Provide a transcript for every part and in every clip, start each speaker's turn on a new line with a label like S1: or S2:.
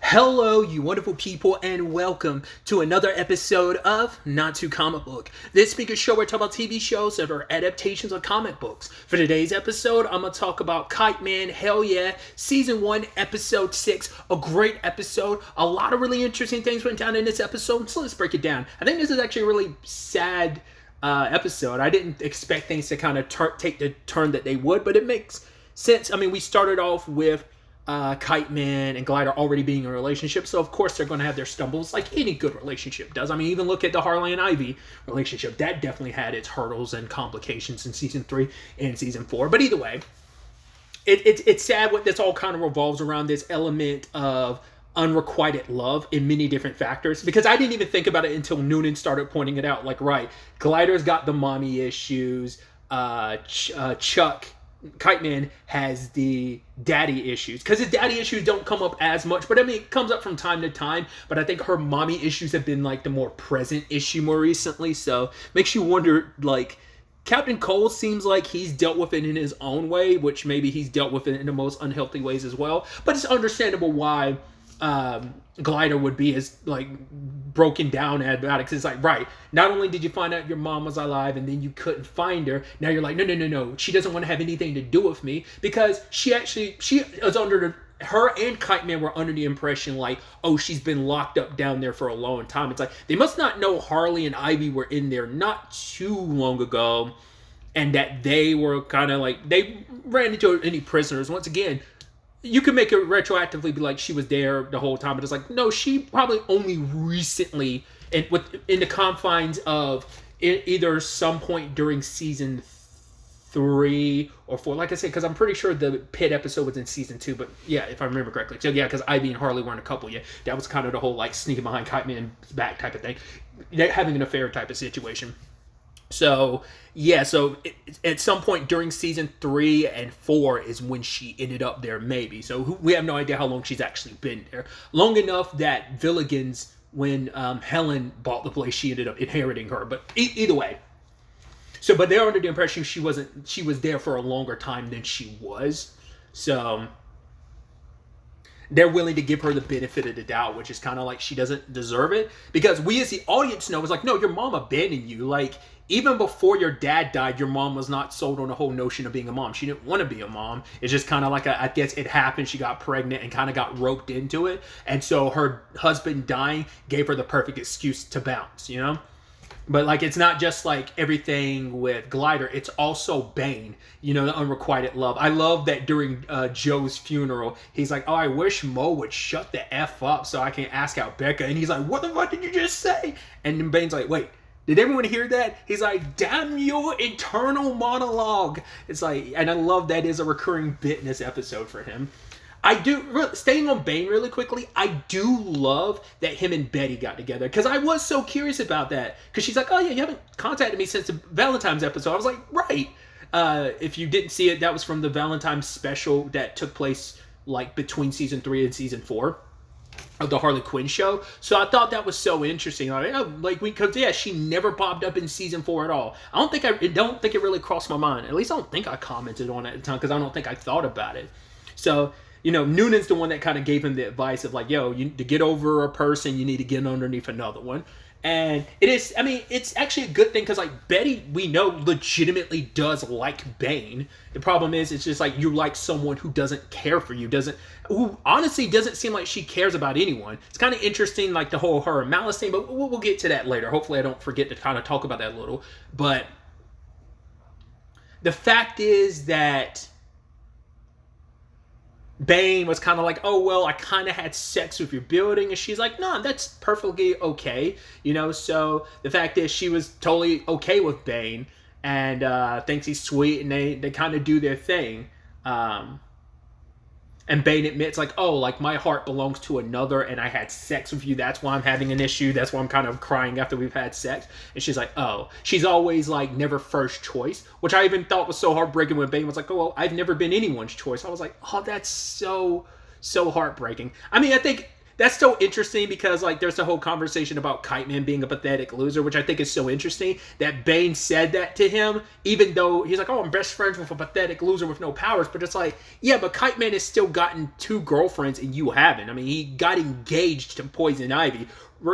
S1: Hello, you wonderful people, and welcome to another episode of Not Too Comic Book. This week's show, we're talking about TV shows that are adaptations of comic books. For today's episode, I'm going to talk about Kite Man, hell yeah, Season 1, Episode 6, a great episode. A lot of really interesting things went down in this episode, so let's break it down. I think this is actually a really sad episode. I didn't expect things to kind of take the turn that they would, but it makes sense. I mean, we started off with Kite Man and Glider already being in a relationship, so of course they're going to have their stumbles like any good relationship does. I mean, even look at the Harley and Ivy relationship. That definitely had its hurdles and complications in Season 3 and Season 4. But either way, it's sad what this all kind of revolves around, this element of unrequited love in many different factors, because I didn't even think about it until Noonan started pointing it out. Like, right, Glider's got the mommy issues, Chuck Kite Man has the daddy issues, because his daddy issues don't come up as much, but I mean, it comes up from time to time. But I think her mommy issues have been like the more present issue more recently, so makes you wonder, like, Captain Cole seems like he's dealt with it in his own way, which maybe he's dealt with it in the most unhealthy ways as well, but it's understandable why Glider would be as like broken down about it, because it's like, right, not only did you find out your mom was alive and then you couldn't find her, now you're like, no, she doesn't want to have anything to do with me, because she was under her and Kite Man were under the impression like, oh, she's been locked up down there for a long time. It's like, they must not know Harley and Ivy were in there not too long ago, and that they were kind of like, they ran into any prisoners. Once again, you could make it retroactively be like she was there the whole time, but it's like, no, she probably only recently, in the confines of either some point during Season 3 or 4, like I said, because I'm pretty sure the Pit episode was in Season 2, but yeah, if I remember correctly. So yeah, because Ivy and Harley weren't a couple yet. That was kind of the whole like sneaking behind Kite Man's back type of thing. They're having an affair type of situation. So yeah, at some point during Season 3 and 4 is when she ended up there, maybe. So we have no idea how long she's actually been there. Long enough that Villigan's, when Helen bought the place, she ended up inheriting her. But either way, but they're under the impression she was there for a longer time than she was. So they're willing to give her the benefit of the doubt, which is kind of like she doesn't deserve it, because we as the audience know, it's like, no, your mom abandoned you. Like, even before your dad died, your mom was not sold on the whole notion of being a mom. She didn't want to be a mom. It's just kind of like, I guess it happened. She got pregnant and kind of got roped into it. And so her husband dying gave her the perfect excuse to bounce, you know? But like, it's not just like everything with Glider, it's also Bane, you know, the unrequited love. I love that during Joe's funeral, he's like, oh, I wish Mo would shut the F up so I can ask out Becca. And he's like, what the fuck did you just say? And then Bane's like, wait, did everyone hear that? He's like, damn your internal monologue. It's like, and I love that is a recurring bit in this episode for him. Staying on Bane really quickly, I do love that him and Betty got together, because I was so curious about that, because she's like, oh yeah, you haven't contacted me since the Valentine's episode. I was like, right. If you didn't see it, that was from the Valentine's special that took place like between Season 3 and Season 4 of the Harley Quinn show. So I thought that was so interesting. Because yeah, she never popped up in Season 4 at all. I don't think it really crossed my mind. At least I don't think I commented on it at the time, because I don't think I thought about it. So, you know, Noonan's the one that kind of gave him the advice of like, yo, to get over a person, you need to get underneath another one. And it's actually a good thing, because like Betty, we know, legitimately does like Bane. The problem is, it's just like, you like someone who doesn't care for you, who honestly doesn't seem like she cares about anyone. It's kind of interesting, like the whole her and Malice thing, but we'll get to that later. Hopefully I don't forget to kind of talk about that a little. But the fact is that Bane was kind of like, oh, well, I kind of had sex with your building. And she's like, no, that's perfectly okay. You know, so the fact is, she was totally okay with Bane and thinks he's sweet, and they kind of do their thing. And Bane admits, like, oh, like, my heart belongs to another, and I had sex with you. That's why I'm having an issue. That's why I'm kind of crying after we've had sex. And she's like, oh. She's always, like, never first choice, which I even thought was so heartbreaking when Bane was like, oh, well, I've never been anyone's choice. I was like, oh, that's so heartbreaking. I mean, I think that's so interesting because like there's a whole conversation about Kite Man being a pathetic loser, which I think is so interesting that Bane said that to him, even though he's like, oh, I'm best friends with a pathetic loser with no powers. But it's like, yeah, but Kite Man has still gotten 2 girlfriends and you haven't. I mean, he got engaged to Poison Ivy.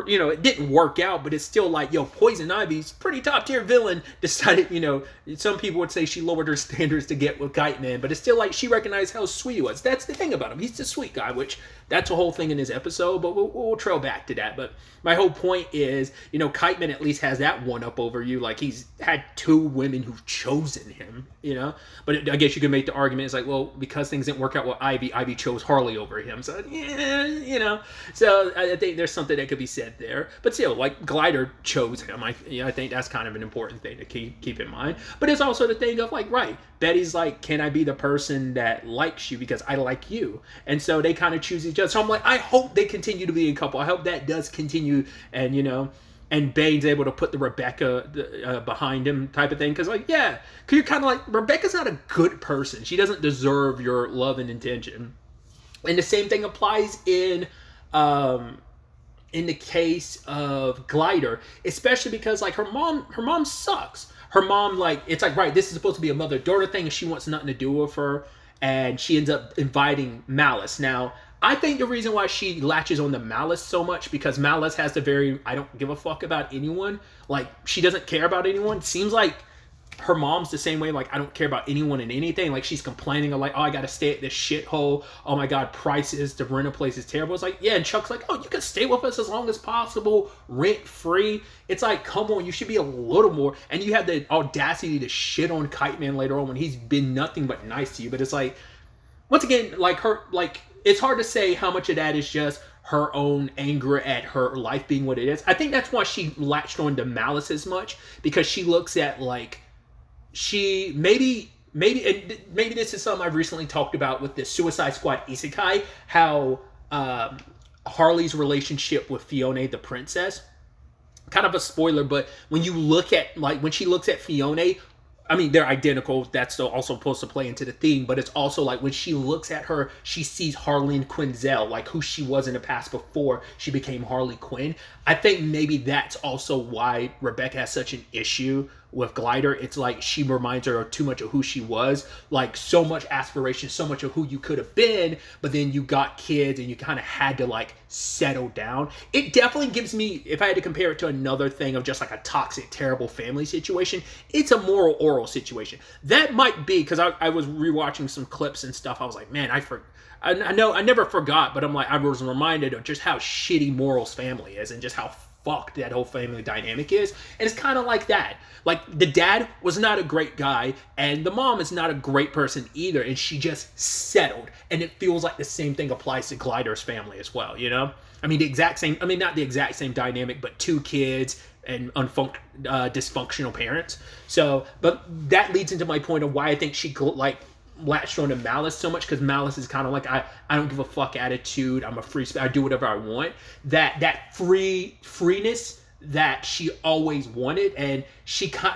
S1: You know, it didn't work out, but it's still like, yo, Poison Ivy's pretty top tier villain. Decided, you know, some people would say she lowered her standards to get with Kite Man, but it's still like she recognized how sweet he was. That's the thing about him. He's the sweet guy, which that's a whole thing in his episode, but we'll trail back to that. But my whole point is, you know, Kite Man at least has that one up over you. Like, he's had 2 women who've chosen him, you know? But I guess you could make the argument, it's like, well, because things didn't work out with Ivy chose Harley over him. So, yeah, you know. So I think there's something that could be said there. But still, like, Glider chose him. I think that's kind of an important thing to keep in mind. But it's also the thing of, like, right, Betty's like, can I be the person that likes you because I like you? And so they kind of choose each other. So I'm like, I hope they continue to be a couple. I hope that does continue, and, you know, and Bane's able to put the Rebecca behind him type of thing. Because, like, yeah, because you're kind of like, Rebecca's not a good person. She doesn't deserve your love and attention. And the same thing applies in the case of Glider, especially because, like, her mom sucks. Her mom, like, it's like, right, this is supposed to be a mother-daughter thing, and she wants nothing to do with her, and she ends up inviting Malice. Now, I think the reason why she latches on to Malice so much, because Malice has the very, I don't give a fuck about anyone, like, she doesn't care about anyone. It seems like her mom's the same way, like, I don't care about anyone and anything. Like, she's complaining of, like, oh, I gotta stay at this shithole. Oh my god, prices to rent a place is terrible. It's like, yeah, and Chuck's like, oh, you can stay with us as long as possible, rent free. It's like, come on, you should be a little more. And you have the audacity to shit on Kite Man later on when he's been nothing but nice to you. But it's like, once again, like, her, like, it's hard to say how much of that is just her own anger at her life being what it is. I think that's why she latched on to Malice as much, because she looks at, like, she maybe this is something I've recently talked about with the Suicide Squad isekai, how Harley's relationship with Fiona the princess, kind of a spoiler, but when you look at, like, when she looks at Fiona, I mean, they're identical. That's also supposed to play into the theme, but it's also like when she looks at her, she sees Harleen Quinzel, like who she was in the past before she became Harley Quinn. I think maybe that's also why Rebecca has such an issue with Glider. It's like she reminds her too much of who she was, like so much aspiration, so much of who you could have been, but then you got kids and you kind of had to, like, settle down. It definitely gives me, if I had to compare it to another thing of just like a toxic, terrible family situation, it's a moral oral situation. That might be, because I was rewatching some clips and stuff. I was like, man, I know I never forgot, but I'm like, I was reminded of just how shitty Moral's family is and just how fucked that whole family dynamic is. And it's kind of like that. Like, the dad was not a great guy, and the mom is not a great person either, and she just settled. And it feels like the same thing applies to Glider's family as well, you know? I mean, not the exact same dynamic, but 2 kids and dysfunctional parents. So, but that leads into my point of why I think she, like, latched on to Malice so much, because Malice is kind of like, I don't give a fuck attitude. I'm a free spirit. I do whatever I want. That freeness that she always wanted, and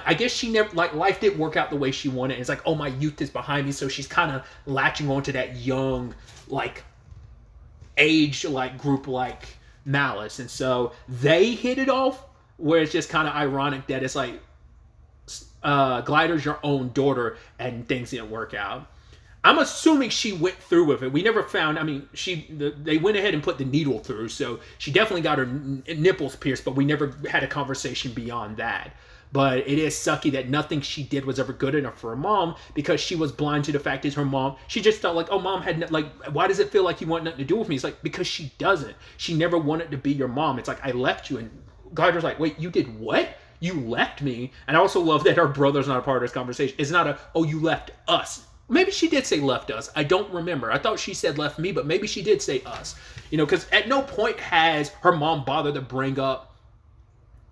S1: I guess she never, like, life didn't work out the way she wanted. It's like, oh, my youth is behind me, so she's kind of latching on to that young, like, age, like, group, like Malice. And so they hit it off, where it's just kind of ironic that it's like, Glider's your own daughter and things didn't work out. I'm assuming she went through with it. We never found, I mean, they went ahead and put the needle through, so she definitely got her nipples pierced, but we never had a conversation beyond that. But it is sucky that nothing she did was ever good enough for her mom, because she was blind to the fact is her mom, she just felt like, oh, mom had, like, why does it feel like you want nothing to do with me? It's like, because she doesn't. She never wanted to be your mom. It's like, I left you, and Glider's like, wait, you did what? You left me? And I also love that her brother's not a part of this conversation. It's not oh, you left us. Maybe she did say left us. I don't remember. I thought she said left me, but maybe she did say us. You know, because at no point has her mom bothered to bring up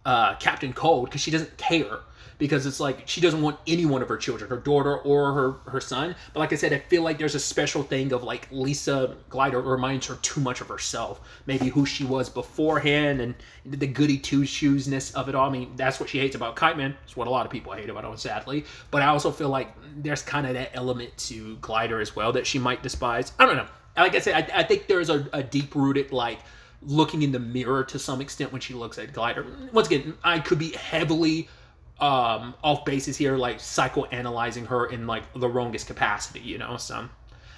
S1: Captain Cold, because she doesn't care. Because it's like, she doesn't want any one of her children, her daughter or her son. But like I said, I feel like there's a special thing of, like, Lisa Glider reminds her too much of herself. Maybe who she was beforehand and the goody two-shoesness of it all. I mean, that's what she hates about Kite Man. It's what a lot of people hate about him, sadly. But I also feel like there's kind of that element to Glider as well that she might despise. I don't know. Like I said, I think there's a deep-rooted, like, looking in the mirror to some extent when she looks at Glider. Once again, I could be heavily off basis here, like psychoanalyzing her in like the wrongest capacity, you know. So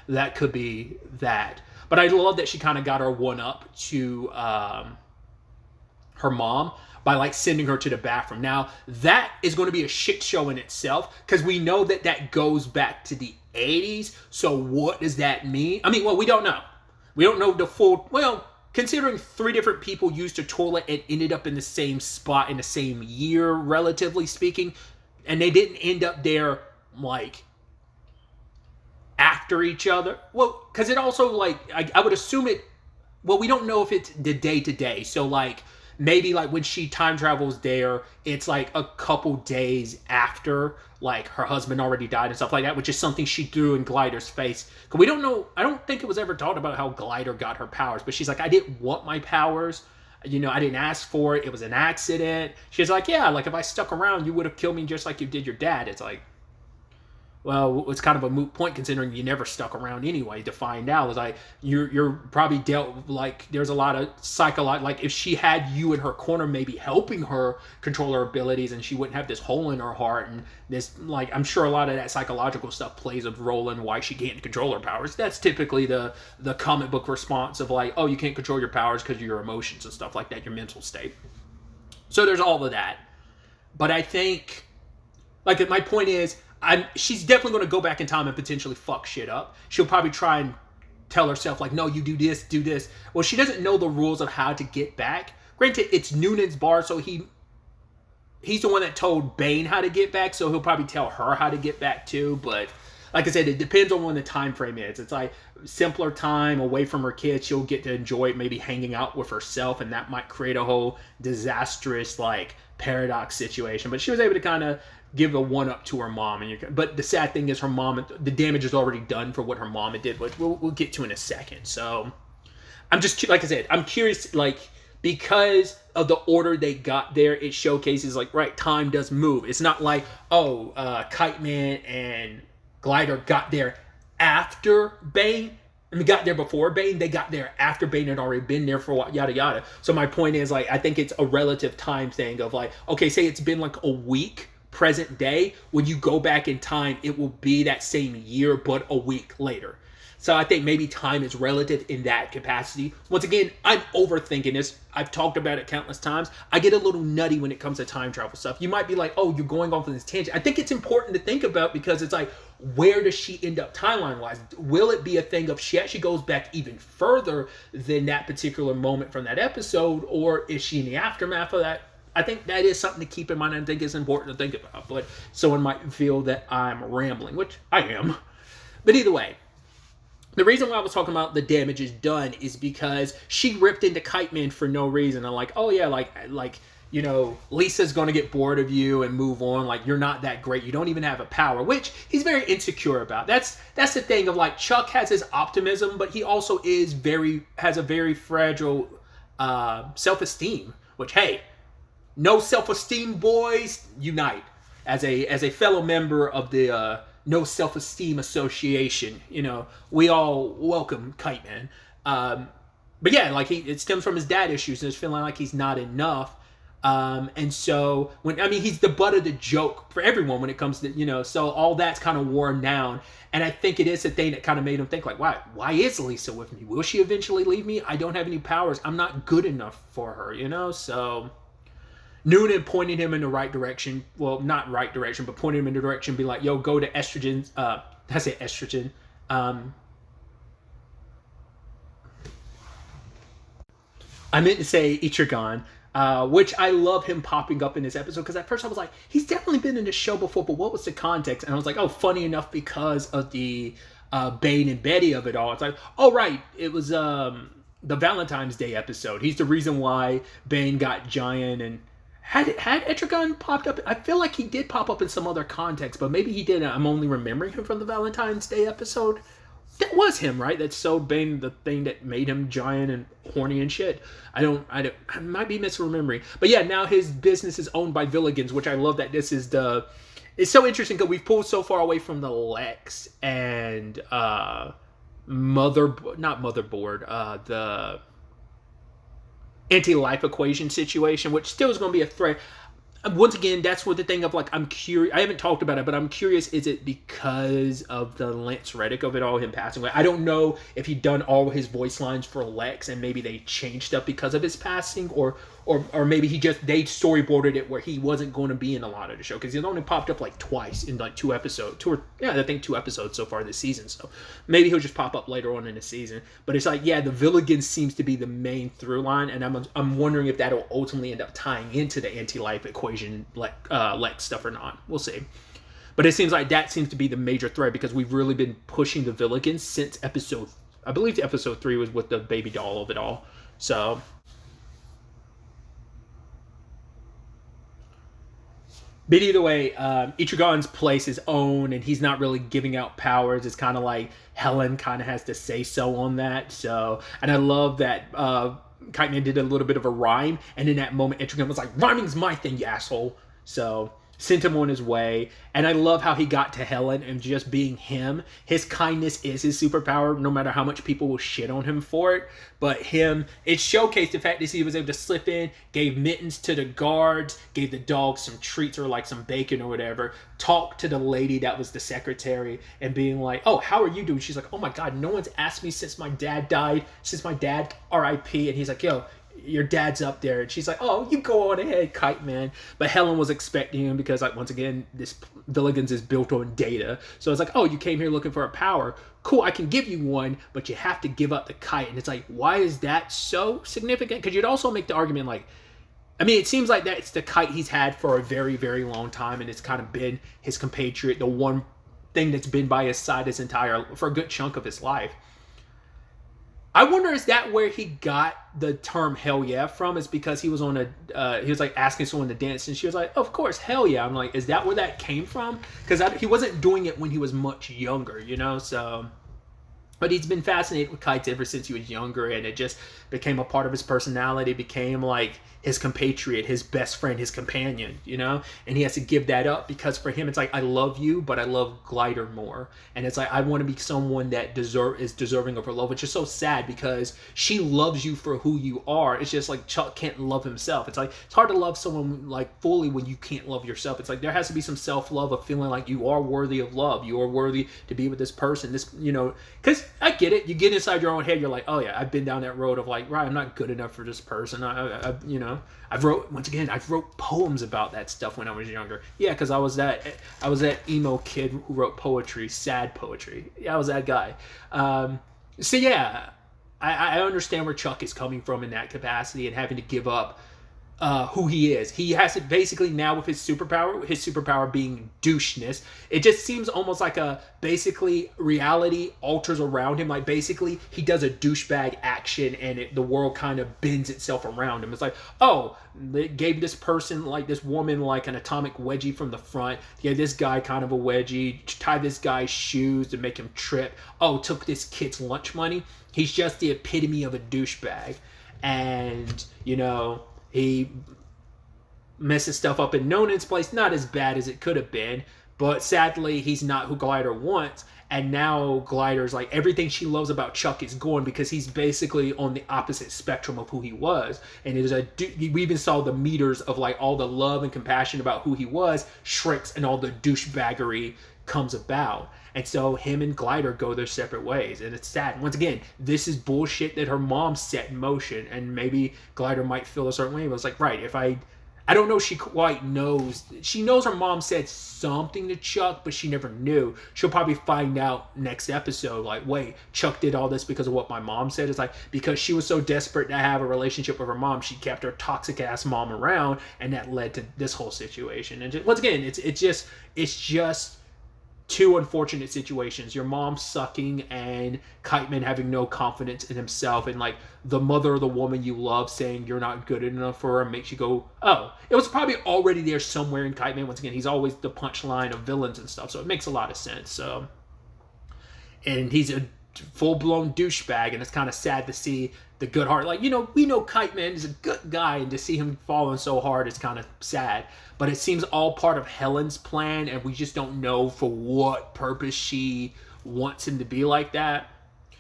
S1: that could be that. But I love that she kind of got her one up to her mom by like sending her to the bathroom. Now that is going to be a shit show in itself, because we know that that goes back to the 80s. So what does that mean? I mean, well, we don't know. We don't know the full, well, considering 3 different people used a toilet and ended up in the same spot in the same year, relatively speaking, and they didn't end up there like after each other. Well, because it also like, I would assume it, well, we don't know if it's the day to day. So like, maybe like when she time travels there, it's like a couple days after like her husband already died and stuff like that, which is something she threw in Glider's face. Because we don't know, I don't think it was ever talked about how Glider got her powers, but she's like, I didn't want my powers. You know, I didn't ask for it. It was an accident. She's like, yeah, like if I stuck around, you would have killed me just like you did your dad. It's like, well, it's kind of a moot point considering you never stuck around anyway to find out. It's like you're probably dealt, like there's a lot of psychological, like if she had you in her corner maybe helping her control her abilities, and she wouldn't have this hole in her heart, and this, like, I'm sure a lot of that psychological stuff plays a role in why she can't control her powers. That's typically the comic book response of like, oh, you can't control your powers because of your emotions and stuff like that, your mental state. So there's all of that. But I think, like, my point is, she's definitely going to go back in time and potentially fuck shit up. She'll probably try and tell herself, like, no, you do this, do this. Well, she doesn't know the rules of how to get back. Granted, it's Noonan's bar, so he's the one that told Bane how to get back, so he'll probably tell her how to get back too. But like I said, it depends on when the time frame is. It's like simpler time away from her kids. She'll get to enjoy it, maybe hanging out with herself, and that might create a whole disastrous, like, paradox situation. But she was able to kind of give a one-up to her mom. But the sad thing is her mom, the damage is already done for what her mom did, which we'll get to in a second. So I'm just, like I said, I'm curious, like, because of the order they got there, it showcases, like, right, time does move. It's not like, oh, Kite Man and Glider got there after Bane. I mean, got there before Bane. They got there after Bane had already been there for a while, yada, yada. So my point is, like, I think it's a relative time thing of, like, okay, say it's been, like, a week present day. When you go back in time, it will be that same year, but a week later. So I think maybe time is relative in that capacity. Once again, I'm overthinking this. I've talked about it countless times. I get a little nutty when it comes to time travel stuff. You might be like, oh, you're going off on this tangent. I think it's important to think about, because it's like, where does she end up timeline-wise? Will it be a thing of she actually goes back even further than that particular moment from that episode, or is she in the aftermath of that? I think that is something to keep in mind. I think it's important to think about. But someone might feel that I'm rambling, which I am. But either way, the reason why I was talking about the damage is done is because she ripped into Kite Man for no reason. I'm like, oh yeah, like you know, Lisa's going to get bored of you and move on. Like, you're not that great. You don't even have a power, which he's very insecure about. That's the thing of, like, Chuck has his optimism, but he also has a very fragile self-esteem, which, hey, no self-esteem boys, unite. As a fellow member of the No Self-Esteem Association, you know, we all welcome Kite Man. But yeah, like, it stems from his dad issues and just feeling like he's not enough. And so he's the butt of the joke for everyone when it comes to, you know, so all that's kind of worn down. And I think it is a thing that kind of made him think, like, why is Lisa with me? Will she eventually leave me? I don't have any powers. I'm not good enough for her, you know? So Noonan pointed him in the right direction. Well, not right direction, but pointed him in the direction, be like, yo, go to estrogen. I say estrogen. I meant to say Ichigan. Which I love him popping up in this episode, because at first I was like, he's definitely been in this show before, but what was the context? And I was like, oh, funny enough, because of the Bane and Betty of it all. It's like, oh, right, it was the Valentine's Day episode. He's the reason why Bane got giant. And had Etrigan popped up? I feel like he did pop up in some other context, but maybe he didn't. I'm only remembering him from the Valentine's Day episode. That was him, right? That sold Bane the thing that made him giant and horny and shit. I might be misremembering. But yeah, now his business is owned by Villigans, which I love that this is it's so interesting because we've pulled so far away from the Lex and the anti-life equation situation, which still is going to be a threat. Once again, that's what the thing of like, I'm curious. I haven't talked about it, but I'm curious. Is it because of the Lance Reddick of it all, him passing away? I don't know if he'd done all his voice lines for Lex and maybe they changed up because of his passing, or maybe they storyboarded it where he wasn't going to be in a lot of the show because he's only popped up like twice in like two episodes, I think 2 episodes so far this season. So maybe he'll just pop up later on in the season. But it's like, yeah, the Villigan seems to be the main through line, and I'm wondering if that'll ultimately end up tying into the anti-life equation Lex stuff or not. We'll see. But it seems like that seems to be the major thread because we've really been pushing the Villigans since I believe episode 3 was with the baby doll of it all. So but either way, Ichigon's place is owned, and he's not really giving out powers. It's kind of like Helen kind of has to say so on that. So, and I love that Kite Man did a little bit of a rhyme, and in that moment, Ichigon was like, "Rhyming's my thing, you asshole." So sent him on his way, and I love how he got to Helen and just being him. His kindness is his superpower, no matter how much people will shit on him for it. But it showcased the fact that he was able to slip in, gave mittens to the guards, gave the dog some treats or like some bacon or whatever, talked to the lady that was the secretary and being like, "Oh, how are you doing?" She's like, "Oh my God, no one's asked me since my dad died, since my dad RIP." And he's like, "Yo, your dad's up there." And she's like, "Oh, you go on ahead, Kite Man." But Helen was expecting him because, like, once again, this Villigans is built on data. So it's like, "Oh, you came here looking for a power. Cool, I can give you one, but you have to give up the kite." And it's like, why is that so significant? Because you'd also make the argument, like, I mean, it seems like that's the kite he's had for a very, very long time, and it's kind of been his compatriot, the one thing that's been by his side for a good chunk of his life. I wonder, is that where he got the term "hell yeah" from? Is because he was on he was like asking someone to dance, and she was like, "Of course, hell yeah." I'm like, is that where that came from? Because he wasn't doing it when he was much younger, so. But he's been fascinated with kites ever since he was younger, and it just became a part of his personality, became like his compatriot, his best friend, his companion, And he has to give that up because for him, it's like, I love you, but I love Glider more. And it's like, I want to be someone that is deserving of her love, which is so sad because she loves you for who you are. It's just like Chuck can't love himself. It's like, it's hard to love someone like fully when you can't love yourself. It's like, there has to be some self-love of feeling like you are worthy of love. You are worthy to be with this person, because I get it. You get inside your own head. You're like, oh yeah, I've been down that road of like, right, I'm not good enough for this person. I've wrote poems about that stuff when I was younger. Yeah, because I was that emo kid who wrote poetry, sad poetry. Yeah, I was that guy. So yeah, I understand where Chuck is coming from in that capacity and having to give up who he is. He has to basically now with his superpower being doucheness, it just seems almost like basically reality alters around him. Like basically he does a douchebag action and the world kind of bends itself around him. It's like, oh, they gave this person, like this woman, like an atomic wedgie from the front. Gave this guy kind of a wedgie, tied this guy's shoes to make him trip. Oh, took this kid's lunch money. He's just the epitome of a douchebag. And, he messes stuff up in Nonan's place. Not as bad as it could have been, but sadly, he's not who Glider wants. And now Glider's like, everything she loves about Chuck is gone because he's basically on the opposite spectrum of who he was. And we even saw the meters of like all the love and compassion about who he was shrinks and all the douchebaggery comes about. And so him and Glider go their separate ways. And it's sad. Once again, this is bullshit that her mom set in motion. And maybe Glider might feel a certain way. But it's like, right, if I don't know if she quite knows. She knows her mom said something to Chuck, but she never knew. She'll probably find out next episode, like, wait, Chuck did all this because of what my mom said. It's like, because she was so desperate to have a relationship with her mom, she kept her toxic-ass mom around, and that led to this whole situation. And once again, it's just two unfortunate situations. Your mom sucking and Kite Man having no confidence in himself, and like the mother of the woman you love saying you're not good enough for her makes you go, oh. It was probably already there somewhere in Kite Man. Once again, he's always the punchline of villains and stuff, so it makes a lot of sense. So, and he's a full-blown douchebag, and it's kind of sad to see the good heart. Like, we know Kite Man is a good guy, and to see him falling so hard is kind of sad. But it seems all part of Helen's plan, and we just don't know for what purpose she wants him to be like that.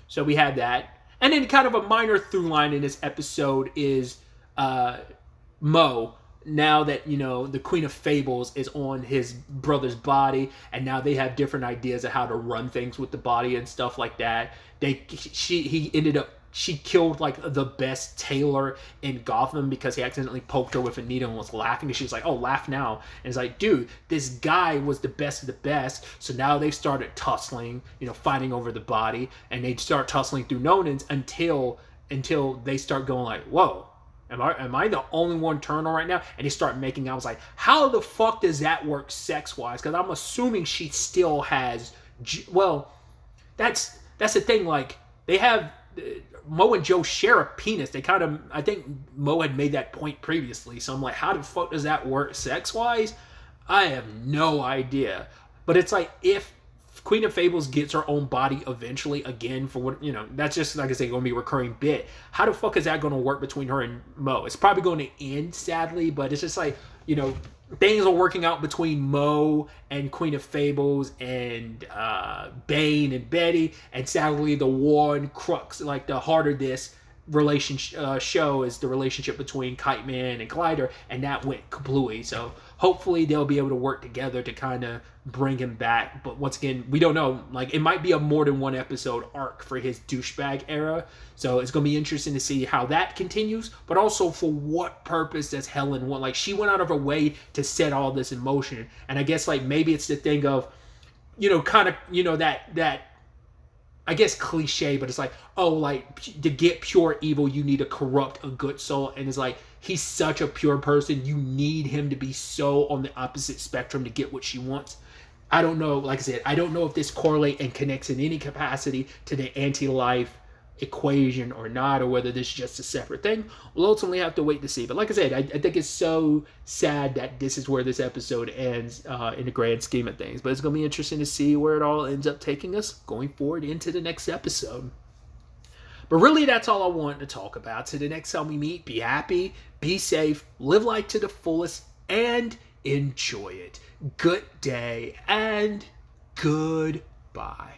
S1: So we had that. And then kind of a minor through line in this episode is Mo, now that the Queen of Fables is on his brother's body, and now they have different ideas of how to run things with the body and stuff like that. She killed like the best tailor in Gotham because he accidentally poked her with a needle and was laughing, and she's like, oh, laugh now. And it's like, dude, this guy was the best of the best. So now they've started tussling, fighting over the body, and they start tussling through Nonans until they start going like, whoa, Am I the only one turned on right now? And they start making out. I was like, how the fuck does that work sex-wise? Because I'm assuming she still has... Well, that's the thing. Like, they have... Mo and Joe share a penis. They kind of... I think Mo had made that point previously. So I'm like, how the fuck does that work sex-wise? I have no idea. But it's like, if Queen of Fables gets her own body eventually again for what, that's just, like I say, going to be a recurring bit. How the fuck is that going to work between her and Mo? It's probably going to end, sadly, but it's just like, things are working out between Mo and Queen of Fables and Bane and Betty, and sadly the one crux, like the heart of this relationship show is the relationship between Kite Man and Glider, and that went kablooey. So hopefully they'll be able to work together to kind of bring him back. But once again, we don't know. Like, it might be a more than one episode arc for his douchebag era. So it's going to be interesting to see how that continues. But also, for what purpose does Helen want? Like, she went out of her way to set all this in motion. And I guess, like, maybe it's the thing of, that I guess cliche, but it's like, oh, like, to get pure evil, you need to corrupt a good soul. And it's like, he's such a pure person, you need him to be so on the opposite spectrum to get what she wants. I don't know, like I said, I don't know if this correlates and connects in any capacity to the anti-life equation or not, or whether this is just a separate thing. We'll ultimately have to wait to see. But like I said, I think it's so sad that this is where this episode ends in the grand scheme of things. But it's going to be interesting to see where it all ends up taking us going forward into the next episode. But really, that's all I wanted to talk about. So the next time we meet, be happy, be safe, live life to the fullest, and enjoy it. Good day and goodbye.